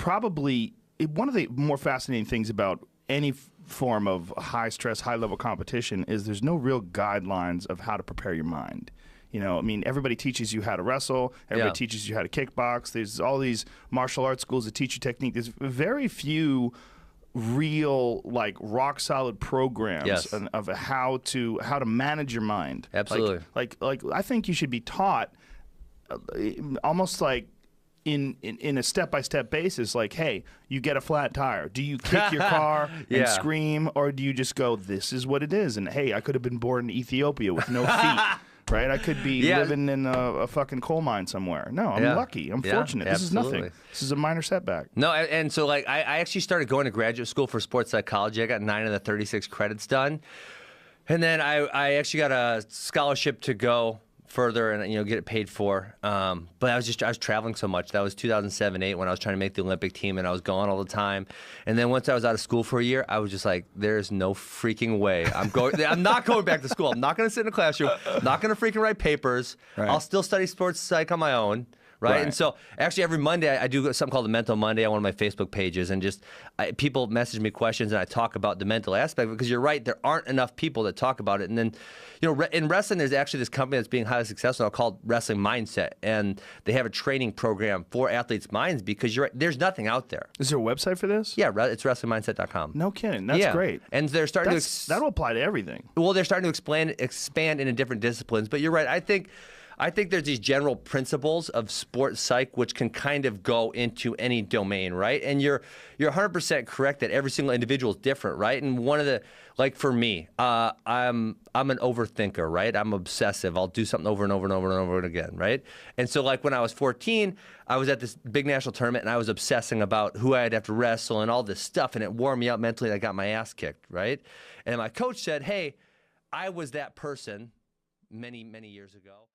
probably one of the more fascinating things about any form of high stress, high level competition is there's no real guidelines of how to prepare your mind. You know, I mean, everybody teaches you how to wrestle. Everybody teaches you how to kickbox. There's all these martial arts schools that teach you technique. There's very few real, like, rock solid programs of how to manage your mind. Absolutely. Like I think you should be taught almost like in a step-by-step basis, like, hey, you get a flat tire. Do you kick your car and scream, or do you just go, this is what it is? And hey, I could have been born in Ethiopia with no feet. Right, I could be living in a fucking coal mine somewhere. No, I'm lucky. I'm fortunate. This is nothing. This is a minor setback. No, and so like I actually started going to graduate school for sports psychology. I got 9 of the 36 credits done, and then I actually got a scholarship to go further and get it paid for. But I was traveling so much. That was 2007-08 when I was trying to make the Olympic team, and I was gone all the time. And then once I was out of school for a year, I was just like, there's no freaking way I'm not going back to school. I'm not going to sit in a classroom. I'm not going to freaking write papers. Right. I'll still study sports psych on my own. Right? And so actually every Monday I do something called the Mental Monday on one of my Facebook pages, and people message me questions and I talk about the mental aspect, because you're right, there aren't enough people that talk about it. And then in wrestling there's actually this company that's being highly successful now called Wrestling Mindset, and they have a training program for athletes' minds, because you're right, there's nothing out there. Is there a website for this? Yeah, it's wrestlingmindset.com. No kidding. That's great. And they're starting that'll apply to everything. Well, they're starting to expand into different disciplines, but you're right. I think there's these general principles of sports psych which can kind of go into any domain, right? And you're 100% correct that every single individual is different, right? And one of the, like for me, I'm an overthinker, right? I'm obsessive. I'll do something over and over and over and over again, right? And so like when I was 14, I was at this big national tournament and I was obsessing about who I'd have to wrestle and all this stuff, and it wore me out mentally, and I got my ass kicked, right? And my coach said, hey, I was that person many, many years ago.